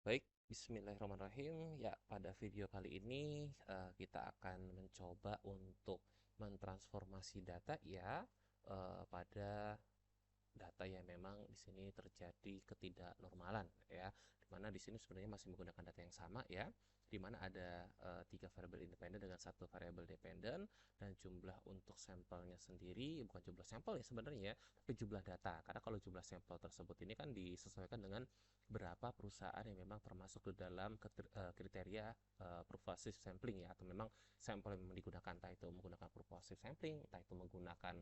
Baik, bismillahirrahmanirrahim. Ya, pada video kali ini kita akan mencoba untuk mentransformasi data ya pada data yang memang di sini terjadi ketidaknormalan ya. Dimana di sini sebenarnya masih menggunakan data yang sama ya. Di mana ada tiga variabel independen dengan satu variabel dependen dan jumlah untuk sampelnya sendiri bukan jumlah sampel ya sebenarnya ya, tapi jumlah data. Karena kalau jumlah sampel tersebut ini kan disesuaikan dengan berapa perusahaan yang memang termasuk ke dalam kriteria pervasive sampling ya, atau memang sampel yang memang digunakan, entah itu menggunakan pervasive sampling, entah itu menggunakan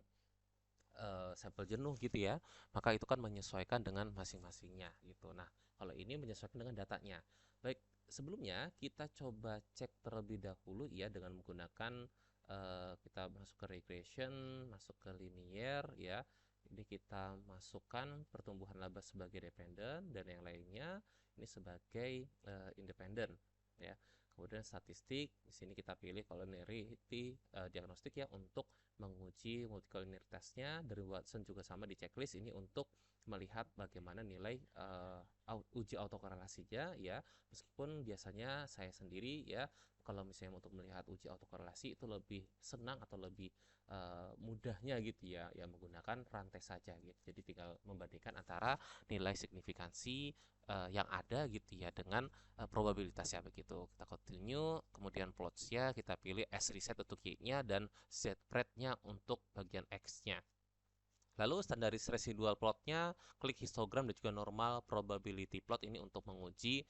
sampel jenuh gitu ya, maka itu kan menyesuaikan dengan masing-masingnya gitu. Nah, kalau ini menyesuaikan dengan datanya. Baik, sebelumnya kita coba cek terlebih dahulu ya dengan menggunakan kita masuk ke regression, masuk ke linear ya. Ini kita masukkan pertumbuhan laba sebagai dependen dan yang lainnya ini sebagai independen ya. Kemudian statistik, di sini kita pilih collinearity diagnostik ya untuk menguji multicollinearitasnya. Dari Watson juga sama di checklist ini untuk melihat bagaimana nilai uji autokorelasinya ya. Meskipun biasanya saya sendiri ya kalau misalnya untuk melihat uji autokorelasi itu lebih senang atau lebih mudahnya gitu ya menggunakan rantai saja gitu. Jadi tinggal membandingkan antara nilai signifikansi yang ada gitu ya dengan probabilitasnya begitu. Kita continue, kemudian plots-nya kita pilih S reset untuk Y-nya dan Z spread-nya untuk bagian X-nya. Lalu standaris residual plotnya, klik histogram dan juga normal probability plot ini untuk menguji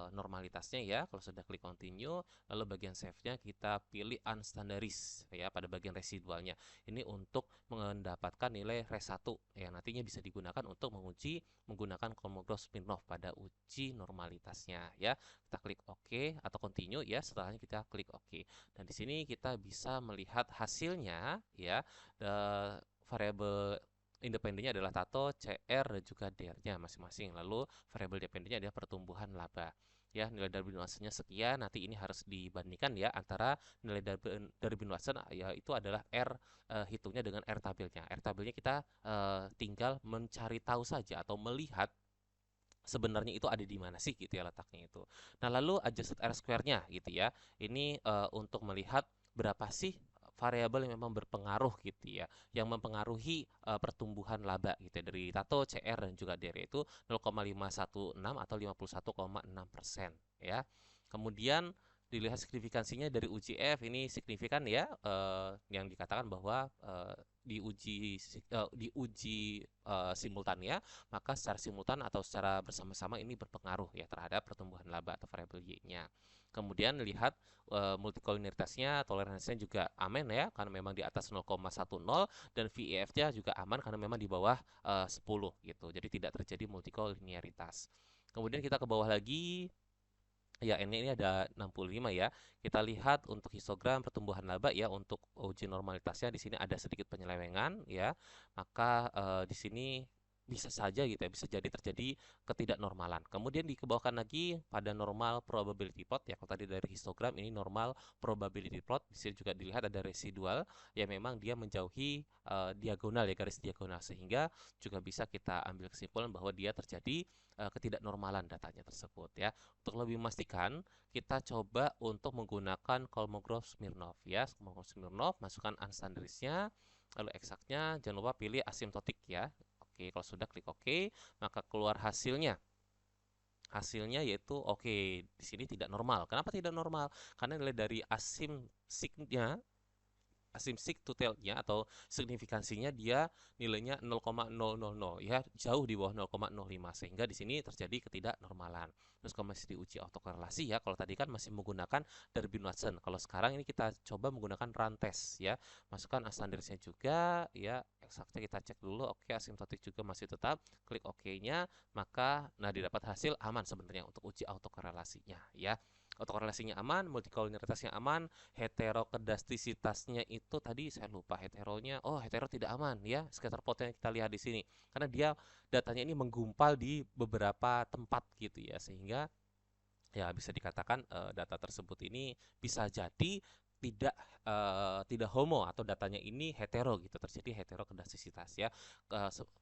normalitasnya ya. Kalau sudah klik continue, lalu bagian save-nya kita pilih unstandaris ya pada bagian residualnya. Ini untuk mendapatkan nilai res 1 yang nantinya bisa digunakan untuk menguji menggunakan Kolmogorov-Smirnov pada uji normalitasnya ya. Kita klik OK atau continue ya, setelahnya kita klik OK. Dan di sini kita bisa melihat hasilnya ya. Variabel independennya adalah tato, CR, dan juga DR-nya masing-masing. Lalu variabel dependennya adalah pertumbuhan laba. Ya, nilai Darwin Watson-nya sekian, nanti ini harus dibandingkan ya antara nilai Darwin Watson yaitu adalah R hitungnya dengan R tabelnya. R tabelnya kita tinggal mencari tahu saja atau melihat sebenarnya itu ada di mana sih gitu ya letaknya itu. Nah, lalu adjusted R square-nya gitu ya. Ini untuk melihat berapa sih variabel yang memang berpengaruh gitu ya, yang mempengaruhi pertumbuhan laba gitu ya, dari Tato, CR dan juga DR itu 0,516 atau 51,6% ya. Kemudian dilihat signifikansinya dari uji F ini signifikan ya, yang dikatakan bahwa diuji simultan ya, maka secara simultan atau secara bersama-sama ini berpengaruh ya terhadap pertumbuhan laba atau variabel Y-nya. Kemudian lihat multikolinitasnya, toleransinya juga aman ya, karena memang di atas 0,10 dan VEF-nya juga aman karena memang di bawah 10 gitu. Jadi tidak terjadi multikoliniaritas. Kemudian kita ke bawah lagi, ya ini ada 65 ya. Kita lihat untuk histogram pertumbuhan laba ya untuk uji normalitasnya di sini ada sedikit penyelewengan ya. Maka di sini bisa saja gitu ya, bisa jadi terjadi ketidaknormalan. Kemudian dikebawahkan lagi pada normal probability plot ya. Kalau tadi dari histogram ini normal probability plot. Di sini juga dilihat ada residual ya, memang dia menjauhi diagonal ya, garis diagonal, sehingga juga bisa kita ambil kesimpulan bahwa dia terjadi ketidaknormalan datanya tersebut ya. Untuk lebih memastikan, kita coba untuk menggunakan Kolmogorov-Smirnov ya. Kolmogorov-Smirnov, masukkan unstandarisnya, lalu eksaknya, jangan lupa pilih asymptotik ya. Oke, kalau sudah klik OK, maka keluar hasilnya. Hasilnya yaitu oke, di sini tidak normal. Kenapa tidak normal? Karena nilai dari asymptotiknya asimsik tutelnya atau signifikansinya dia nilainya 0,000 ya, jauh di bawah 0,05, sehingga di sini terjadi ketidaknormalan. Terus kalau masih diuji autokorelasi ya, kalau tadi kan masih menggunakan Darwin-Watson, kalau sekarang ini kita coba menggunakan rantes ya, masukkan standarisnya juga ya, eksaknya kita cek dulu, oke asimptotik juga masih tetap, klik OK-nya, maka nah didapat hasil aman sebenarnya untuk uji autokorelasinya ya. Autokorelasinya aman, multikoliniaritasnya aman, heterokedastisitasnya itu tadi saya lupa heteronya. Oh, hetero tidak aman ya. Scatter plot yang kita lihat di sini. Karena dia datanya ini menggumpal di beberapa tempat gitu ya. Sehingga ya bisa dikatakan data tersebut ini bisa jadi tidak homo atau datanya ini hetero gitu, terjadi heterokedastisitas ya.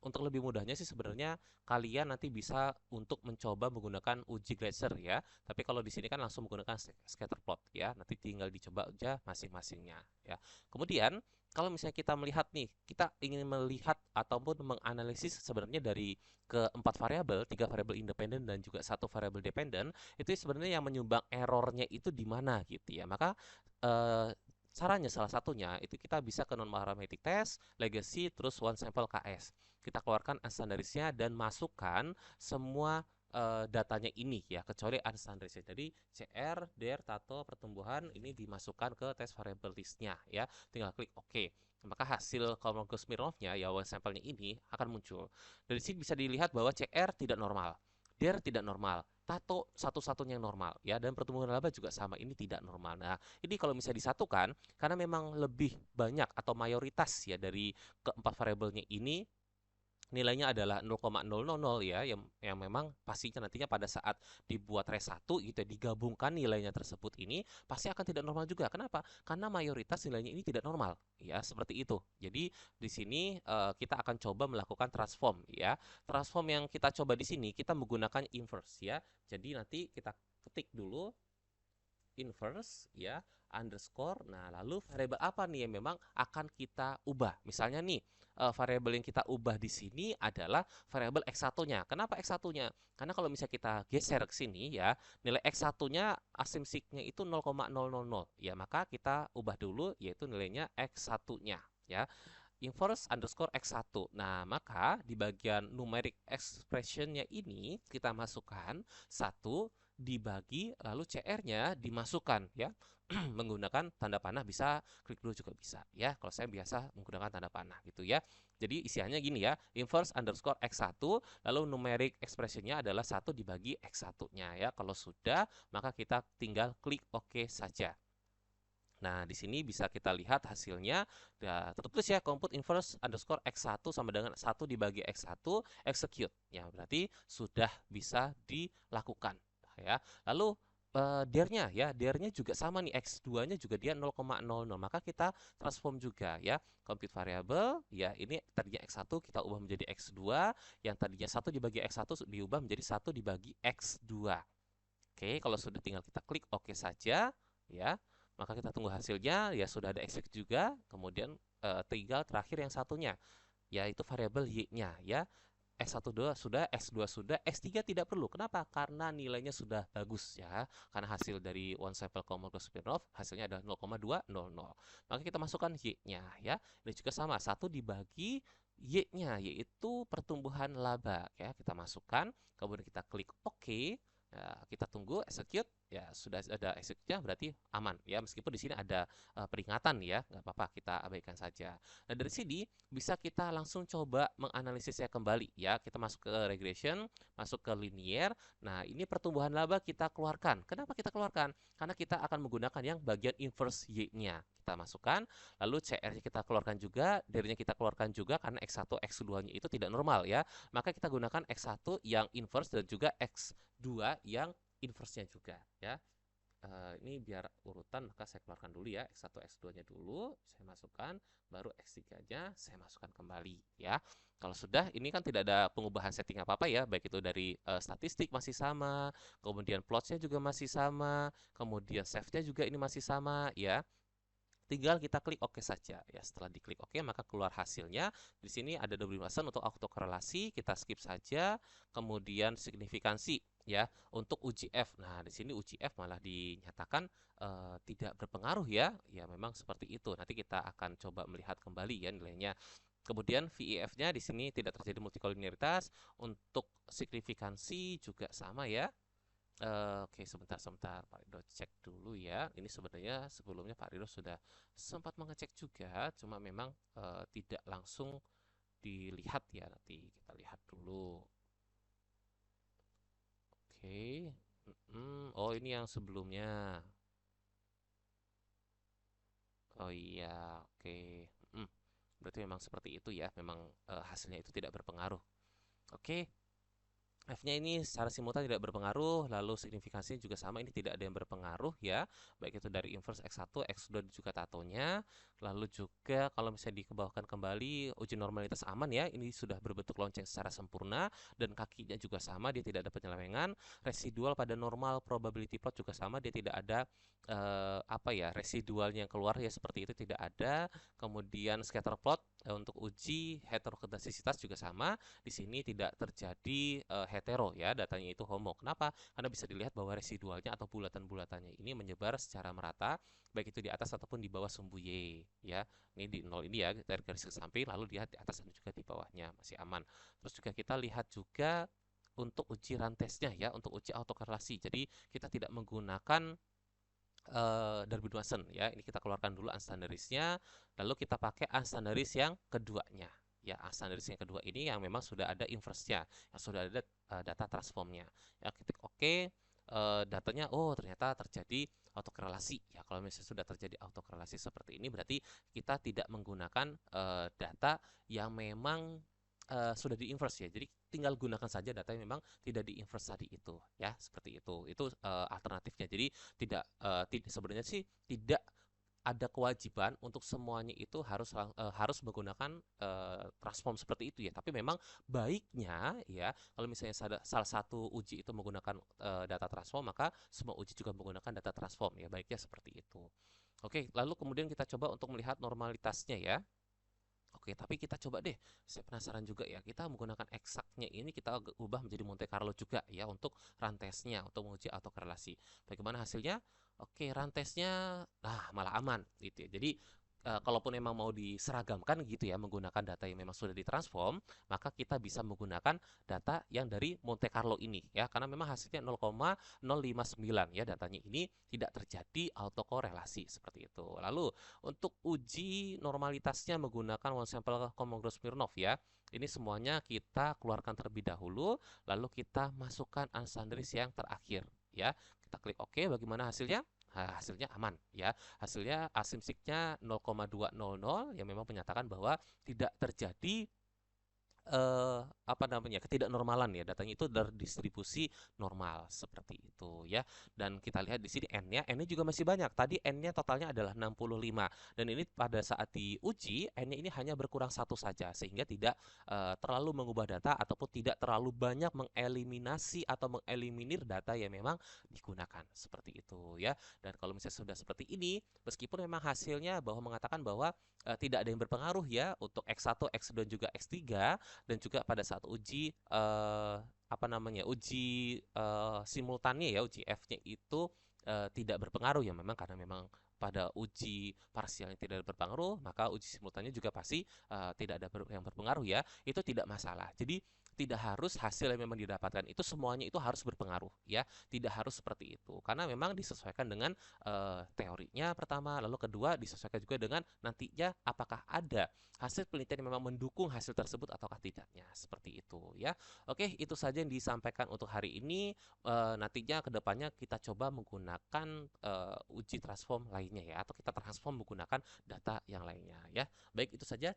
Untuk lebih mudahnya sih sebenarnya kalian nanti bisa untuk mencoba menggunakan uji Gleiser ya. Tapi kalau di sini kan langsung menggunakan scatter plot ya. Nanti tinggal dicoba aja masing-masingnya ya. Kemudian kalau misalnya kita melihat nih, kita ingin melihat ataupun menganalisis sebenarnya dari keempat variabel, tiga variabel independen dan juga satu variabel dependen, itu sebenarnya yang menyumbang errornya itu di mana gitu ya. Maka eh, caranya salah satunya itu kita bisa ke non-parametric test, legacy, terus one sample KS. Kita keluarkan unstandarizednya dan masukkan semua datanya ini ya, kecuali unstandarized. Jadi CR, DER, Tato, pertumbuhan ini dimasukkan ke test variable listnya ya. Tinggal klik OK. Maka hasil Kolmogorov-Smirnovnya ya one sampelnya ini akan muncul. Dari sini bisa dilihat bahwa CR tidak normal, DER tidak normal, Tato satu-satunya yang normal ya, dan pertumbuhan laba juga sama, ini tidak normal. Nah, ini kalau misalnya disatukan karena memang lebih banyak atau mayoritas ya dari keempat variabelnya ini nilainya adalah 0,000 ya, yang memang pastinya nantinya pada saat dibuat res 1 gitu ya, digabungkan nilainya tersebut ini pasti akan tidak normal juga. Kenapa? Karena mayoritas nilainya ini tidak normal ya, seperti itu. Jadi di sini kita akan coba melakukan transform ya. Transform yang kita coba di sini kita menggunakan inverse ya. Jadi nanti kita ketik dulu inverse ya, underscore. Nah, lalu variabel apa nih yang memang akan kita ubah? Misalnya nih, variabel yang kita ubah di sini adalah variabel X1-nya. Kenapa X1-nya? Karena kalau misalnya kita geser ke sini ya, nilai X1-nya asimsiknya itu 0,000 ya, maka kita ubah dulu yaitu nilainya X1-nya ya. Inverse underscore X1. Nah, maka di bagian numeric expression-nya ini kita masukkan 1 dibagi lalu CR-nya dimasukkan ya. Menggunakan tanda panah, bisa klik dulu juga bisa ya. Kalau saya biasa menggunakan tanda panah gitu ya. Jadi isiannya gini ya, inverse underscore X1 lalu numeric expression-nya adalah 1 dibagi X1-nya ya. Kalau sudah, maka kita tinggal klik OK saja. Nah, di sini bisa kita lihat hasilnya. Ya, tertulis ya, compute inverse underscore X1 sama dengan 1 dibagi X1, execute. Ya, berarti sudah bisa dilakukan. Ya. Lalu DER-nya ya, DER-nya juga sama nih, X2-nya juga dia 0,00. Maka kita transform juga ya, compute variable, ya ini tadinya X1 kita ubah menjadi X2, yang tadinya 1 dibagi X1 diubah menjadi 1 dibagi X2. Oke, kalau sudah tinggal kita klik OK saja, ya. Maka kita tunggu hasilnya, ya sudah ada execute juga, kemudian tinggal terakhir yang satunya, yaitu variabel y-nya, ya. X1 sudah, X2 sudah, X3 tidak perlu. Kenapa? Karena nilainya sudah bagus ya. Karena hasil dari one sample Kolmogorov-Smirnov hasilnya adalah 0,200. Maka kita masukkan y-nya ya. Ini juga sama, 1 dibagi y-nya yaitu pertumbuhan laba ya. Kita masukkan, kemudian kita klik OK. Ya, kita tunggu execute, ya sudah ada execute-nya berarti aman ya, meskipun di sini ada peringatan ya, nggak apa-apa, kita abaikan saja. Nah, dari sini bisa kita langsung coba menganalisisnya kembali ya. Kita masuk ke regression, masuk ke linear. Nah, ini pertumbuhan laba kita keluarkan. Kenapa kita keluarkan? Karena kita akan menggunakan yang bagian inverse Y-nya. Kita masukkan, lalu CR-nya kita keluarkan juga, DER-nya kita keluarkan juga karena X1, X2-nya itu tidak normal ya. Maka kita gunakan X1 yang inverse dan juga X2 yang inverse-nya juga ya. Ini biar urutan, maka saya keluarkan dulu ya, X1 X2 nya dulu saya masukkan, baru X3 nya saya masukkan kembali ya. Kalau sudah, ini kan tidak ada pengubahan setting apa-apa ya, baik itu dari statistik masih sama, kemudian plots-nya juga masih sama, kemudian save-nya juga ini masih sama ya. Tinggal kita klik OK saja ya. Setelah diklik OK, maka keluar hasilnya. Di sini ada double button untuk autokorelasi, kita skip saja. Kemudian signifikansi ya untuk uji F. Nah, di sini uji F malah dinyatakan tidak berpengaruh ya. Ya, memang seperti itu. Nanti kita akan coba melihat kembali ya nilainya. Kemudian VEF-nya di sini tidak terjadi multikolinearitas. Untuk signifikansi juga sama ya. Oke, sebentar Pak Rido cek dulu ya. Ini sebenarnya sebelumnya Pak Rido sudah sempat mengecek juga, cuma memang tidak langsung dilihat ya. Nanti kita lihat dulu. Oke. Oh, ini yang sebelumnya. Oh iya, oke. Berarti memang seperti itu ya. Memang hasilnya itu tidak berpengaruh. Oke. F-nya ini secara simultan tidak berpengaruh, lalu signifikansinya juga sama, ini tidak ada yang berpengaruh ya, baik itu dari inverse X1, X2 juga tatonya. Lalu juga kalau misalnya dikebawahkan kembali, uji normalitas aman ya, ini sudah berbentuk lonceng secara sempurna, dan kakinya juga sama, dia tidak ada penyelewengan. Residual pada normal probability plot juga sama, dia tidak ada apa ya, residualnya yang keluar ya, seperti itu tidak ada. Kemudian scatter plot untuk uji heterokedasisitas juga sama. Di sini tidak terjadi hetero ya, datanya itu homo. Kenapa? Karena bisa dilihat bahwa residualnya atau bulatan-bulatannya ini menyebar secara merata, baik itu di atas ataupun di bawah sumbu Y ya. Ini di nol ini ya, dari garis ke samping, lalu lihat di atas dan juga di bawahnya masih aman. Terus juga kita lihat juga untuk uji rantesnya ya, untuk uji autokorelasi. Jadi kita tidak menggunakan Darwin-Watson ya. Ini kita keluarkan dulu unstandarisnya, lalu kita pakai unstandaris yang keduanya. Ya, unstandaris yang kedua ini yang memang sudah ada inverse-nya, yang sudah ada data transformnya. Ya, ketik oke, datanya oh ternyata terjadi autokorelasi. Ya, kalau misalnya sudah terjadi autokorelasi seperti ini berarti kita tidak menggunakan data yang memang sudah di inverse ya. Jadi tinggal gunakan saja data yang memang tidak di inverse tadi itu ya, seperti itu. Itu alternatifnya. Jadi tidak sebenarnya sih tidak ada kewajiban untuk semuanya itu harus menggunakan transform seperti itu ya. Tapi memang baiknya ya kalau misalnya salah satu uji itu menggunakan data transform, maka semua uji juga menggunakan data transform ya. Baiknya seperti itu. Oke, lalu kemudian kita coba untuk melihat normalitasnya ya. Oke, tapi kita coba deh. Saya penasaran juga ya. Kita menggunakan eksaknya ini kita ubah menjadi Monte Carlo juga ya untuk rantesnya untuk menguji autokorelasi. Bagaimana hasilnya? Oke, rantesnya malah aman gitu ya. Jadi kalaupun memang mau diseragamkan gitu ya menggunakan data yang memang sudah ditransform, maka kita bisa menggunakan data yang dari Monte Carlo ini ya, karena memang hasilnya 0,059 ya, datanya ini tidak terjadi autokorelasi seperti itu. Lalu untuk uji normalitasnya menggunakan one sample Kolmogorov-Smirnov ya. Ini semuanya kita keluarkan terlebih dahulu, lalu kita masukkan unstandaris yang terakhir ya. Kita klik OK, bagaimana hasilnya? Nah, hasilnya aman ya. Hasilnya asimsiknya 0,200 yang memang menyatakan bahwa tidak terjadi apa namanya, ketidaknormalan ya, datanya itu berdistribusi normal seperti itu ya. Dan kita lihat di sini n-nya juga masih banyak. Tadi n-nya totalnya adalah 65 dan ini pada saat diuji n-nya ini hanya berkurang satu saja sehingga tidak terlalu mengubah data ataupun tidak terlalu banyak mengeliminasi atau mengeliminir data yang memang digunakan seperti itu ya. Dan kalau misalnya sudah seperti ini, meskipun memang hasilnya bahwa mengatakan bahwa tidak ada yang berpengaruh ya untuk X1, X2 dan juga X3, dan juga pada saat uji apa namanya, uji simultannya ya, uji F-nya itu tidak berpengaruh ya, memang karena memang pada uji parsial yang tidak berpengaruh, maka uji simultannya juga pasti tidak ada yang berpengaruh ya, itu tidak masalah. Jadi tidak harus hasil yang memang didapatkan itu semuanya itu harus berpengaruh ya, tidak harus seperti itu, karena memang disesuaikan dengan teorinya pertama, lalu kedua disesuaikan juga dengan nantinya apakah ada hasil penelitian yang memang mendukung hasil tersebut ataukah tidaknya, seperti itu ya. Oke, itu saja yang disampaikan untuk hari ini. Nantinya kedepannya kita coba menggunakan uji transform lainnya ya, atau kita transform menggunakan data yang lainnya ya. Baik, itu saja.